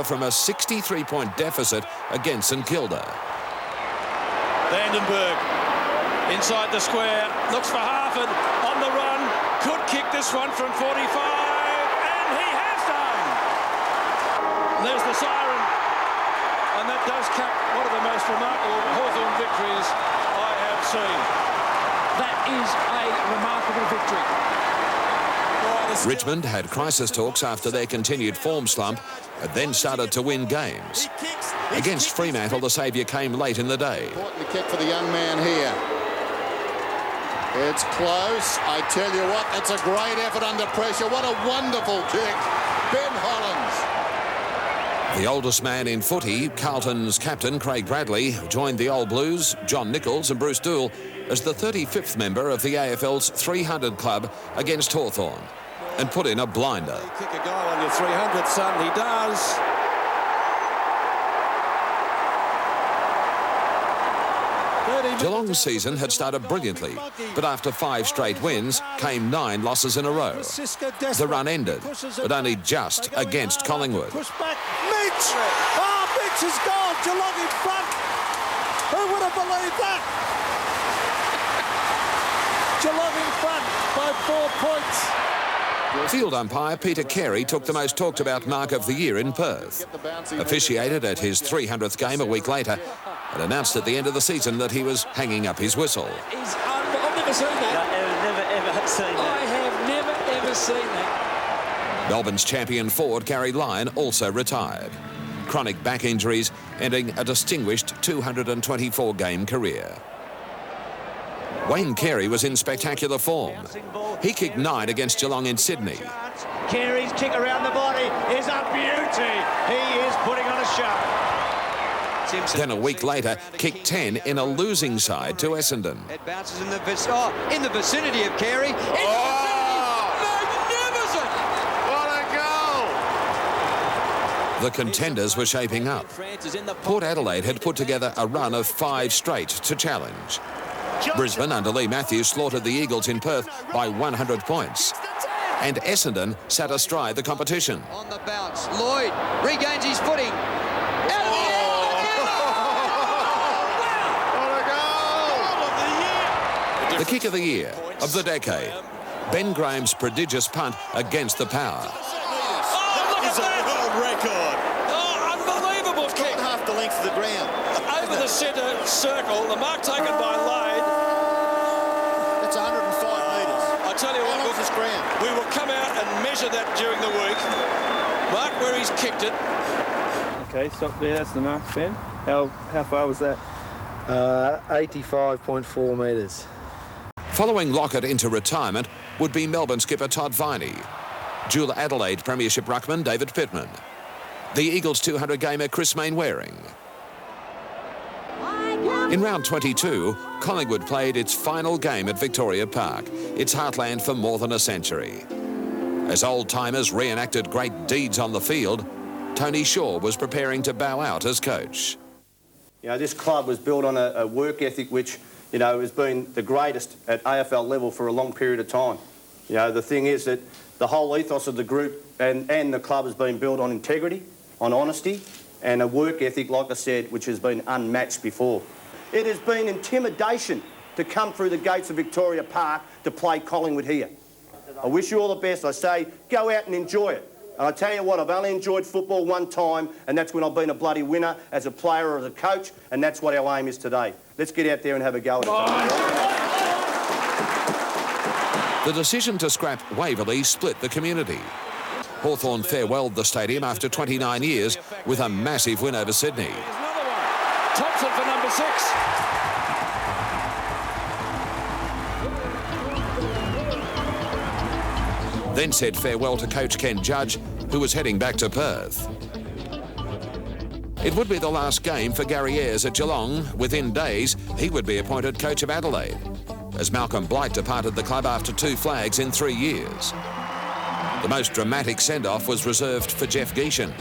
from a 63-point deficit against St Kilda. Vandenberg inside the square, looks for Harford on the run, could kick this one from 45, and he has done! There's the siren, and that does cap one of the most remarkable Hawthorn victories I have seen. That is a remarkable victory. Richmond had crisis talks after their continued form slump, but then started to win games. Against Fremantle, the saviour came late in the day. Important kick for the young man here. It's close. I tell you what, that's a great effort under pressure. What a wonderful kick. Ben Hollands. The oldest man in footy, Carlton's captain, Craig Bradley, joined the Old Blues, John Nichols and Bruce Dool, as the 35th member of the AFL's 300 club against Hawthorn, and put in a blinder. Kick a goal on your 300th, son. He does. Geelong's season had started brilliantly, but after 5 straight wins came 9 losses in a row. The run ended, but only just against Collingwood. Push back, Mitch! Oh, Mitch has gone. Geelong in front. Who would have believed that? Geelong in front by 4 points. Field umpire Peter Carey took the most talked about mark of the year in Perth. Officiated at his 300th game a week later and announced at the end of the season that he was hanging up his whistle. I've never seen that. Never ever seen that. I have never ever seen that. Melbourne's champion forward Gary Lyon also retired. Chronic back injuries ending a distinguished 224-game career. Wayne Carey was in spectacular form. He kicked 9 against Geelong in Sydney. Carey's kick around the body is a beauty. He is putting on a show. Then a week later, kicked 10 in a losing side to Essendon. It bounces in the vicinity of Carey. Magnificent! What a goal! The contenders were shaping up. Port Adelaide had put together a run of 5 straight to challenge. Brisbane under Lee Matthews slaughtered the Eagles in Perth by 100 points. And Essendon sat astride the competition. On the bounce, Lloyd regains his footing. Out of the air! What a goal! The kick of the year, of the decade. Ben Graham's prodigious punt against the power. Oh, look at that! World record. Oh, unbelievable kick. Half the length of the ground. Over the centre circle, the mark taken by Lade. That's 105 metres. I tell you what, we will come out and measure that during the week. Mark where he's kicked it. Okay, stop there. That's the mark, Ben. How far was that? 85.4 metres. Following Lockett into retirement would be Melbourne skipper Todd Viney, dual Adelaide Premiership ruckman David Pittman, the Eagles 200-gamer Chris Mainwaring. In round 22, Collingwood played its final game at Victoria Park, its heartland for more than a century. As old-timers reenacted great deeds on the field, Tony Shaw was preparing to bow out as coach. You know, this club was built on a work ethic which, you know, has been the greatest at AFL level for a long period of time. You know, the thing is that the whole ethos of the group and the club has been built on integrity, on honesty, and a work ethic, like I said, which has been unmatched before. It has been intimidation to come through the gates of Victoria Park to play Collingwood here. I wish you all the best. I say, go out and enjoy it. And I tell you what, I've only enjoyed football one time, and that's when I've been a bloody winner as a player or as a coach, and that's what our aim is today. Let's get out there and have a go at it. The decision to scrap Waverley split the community. Hawthorn farewelled the stadium after 29 years with a massive win over Sydney. Thompson for number 6. Then said farewell to coach Ken Judge, who was heading back to Perth. It would be the last game for Gary Ayres at Geelong. Within days, he would be appointed coach of Adelaide, as Malcolm Blight departed the club after 2 flags in 3 years. The most dramatic send-off was reserved for Jeff Geeshan.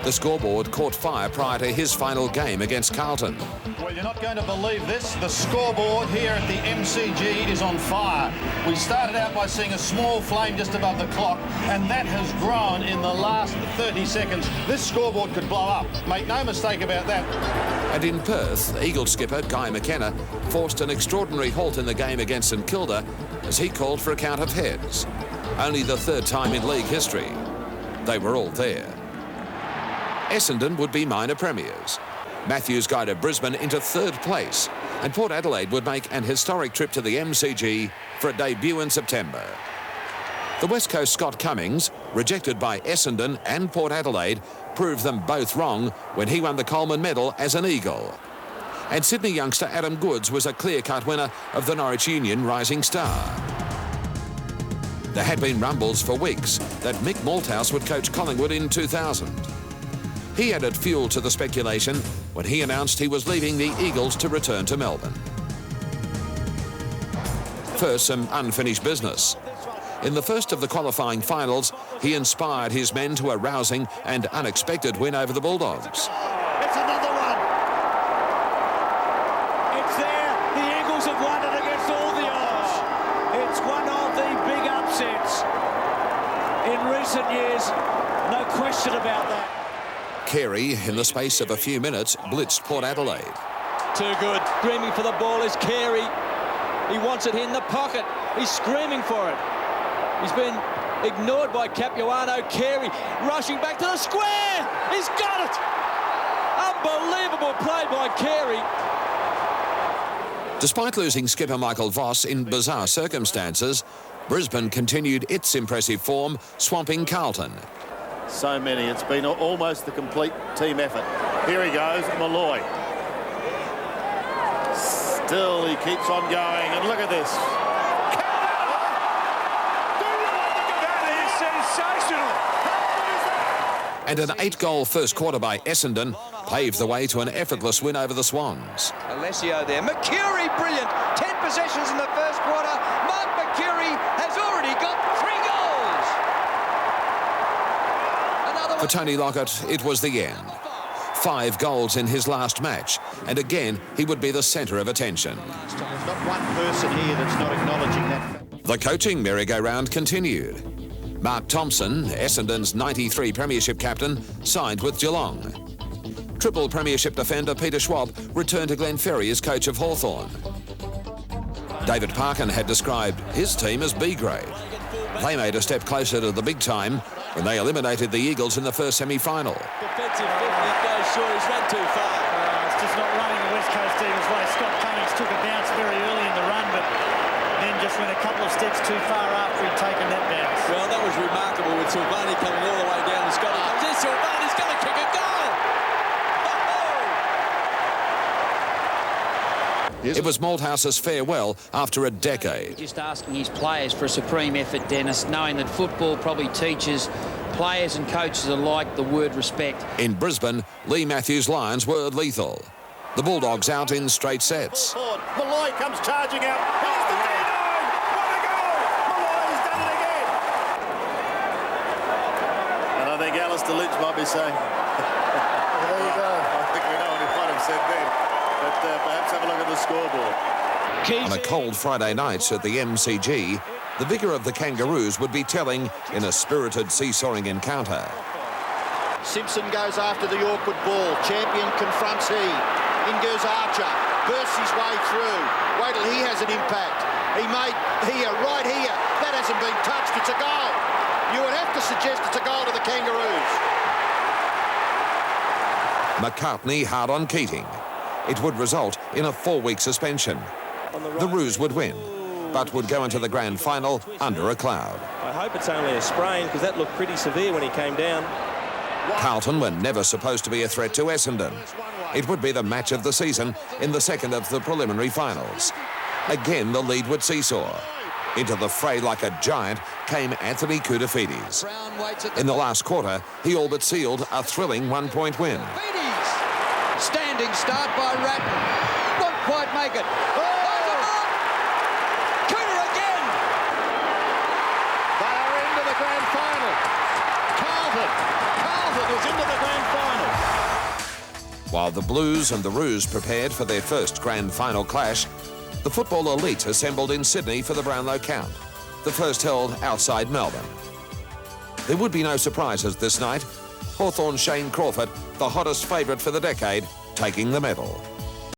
The scoreboard caught fire prior to his final game against Carlton. Well, you're not going to believe this. The scoreboard here at the MCG is on fire. We started out by seeing a small flame just above the clock, and that has grown in the last 30 seconds. This scoreboard could blow up. Make no mistake about that. And in Perth, Eagles skipper Guy McKenna forced an extraordinary halt in the game against St Kilda as he called for a count of heads. Only the third time in league history. They were all there. Essendon would be minor premiers. Matthews guided Brisbane into third place, and Port Adelaide would make an historic trip to the MCG for a debut in September. The West Coast Scott Cummings, rejected by Essendon and Port Adelaide, proved them both wrong when he won the Coleman Medal as an Eagle. And Sydney youngster Adam Goodes was a clear-cut winner of the Norwich Union Rising Star. There had been rumbles for weeks that Mick Malthouse would coach Collingwood in 2000. He added fuel to the speculation when he announced he was leaving the Eagles to return to Melbourne. First, some unfinished business. In the first of the qualifying finals, he inspired his men to a rousing and unexpected win over the Bulldogs. It's another one. It's there. The Eagles have won it against all the odds. It's one of the big upsets in recent years. No question about that. Carey, in the space of a few minutes, blitzed Port Adelaide. Too good. Screaming for the ball is Carey. He wants it in the pocket. He's screaming for it. He's been ignored by Capuano. Carey rushing back to the square. He's got it. Unbelievable play by Carey. Despite losing skipper Michael Voss in bizarre circumstances, Brisbane continued its impressive form, swamping Carlton. So many. It's been almost the complete team effort. Here he goes, Malloy. Still, he keeps on going, and look at this. That is sensational. And an 8-goal first quarter by Essendon paved the way to an effortless win over the Swans. Alessio there. Mercury, brilliant. 10 possessions in the first quarter. Mark Mercury has already got 3 goals. For Tony Lockett, it was the end. 5 goals in his last match, and again, he would be the centre of attention. There's not one person here that's not acknowledging that. The coaching merry-go-round continued. Mark Thompson, Essendon's 93 premiership captain, signed with Geelong. Triple premiership defender Peter Schwab returned to Glenferrie as coach of Hawthorn. David Parkin had described his team as B-grade. They made a step closer to the big time when they eliminated the Eagles in the first semi-final. Defensive 50 goes short. He's run too far. It's just not running the West Coast Eagles way. Scott Cummings took a bounce very early in the run, but then just went a couple of steps too far after he'd taken that bounce. Well, that was remarkable with Silvani coming all the way down. And Scotty comes in. Silvani's going to kick a goal. It was Malthouse's farewell after a decade. Just asking his players for a supreme effort, Dennis, knowing that football probably teaches players and coaches alike the word respect. In Brisbane, Lee Matthews' Lions were lethal. The Bulldogs out in straight sets. Malloy comes charging out. Here's the D9! What a goal! Malloy's done it again! And I think Alistair Lynch might be saying... There you go. I think we know what he might have said then. But perhaps have a look at the scoreboard. On a cold Friday night at the MCG, the vigour of the Kangaroos would be telling in a spirited seesawing encounter. Simpson goes after the awkward ball. Champion confronts he. In goes Archer. Bursts his way through. Wait till he has an impact. He made here, right here. That hasn't been touched. It's a goal. You would have to suggest it's a goal to the Kangaroos. McCartney hard on Keating. It would result in a 4-week suspension. The Roos would win, but would go into the grand final under a cloud. I hope it's only a sprain, because that looked pretty severe when he came down. Carlton were never supposed to be a threat to Essendon. It would be the match of the season in the second of the preliminary finals. Again, the lead would seesaw. Into the fray like a giant came Anthony Koutoufides. In the last quarter, he all but sealed a thrilling 1-point win. Standing start by Ratton. Won't quite make it. Cooter again. They are into the grand final. Carlton was into the grand final. While the Blues and the Roos prepared for their first grand final clash, the football elite assembled in Sydney for the Brownlow Count, the first held outside Melbourne. There would be no surprises this night. Hawthorn's Shane Crawford, the hottest favourite for the decade, taking the medal.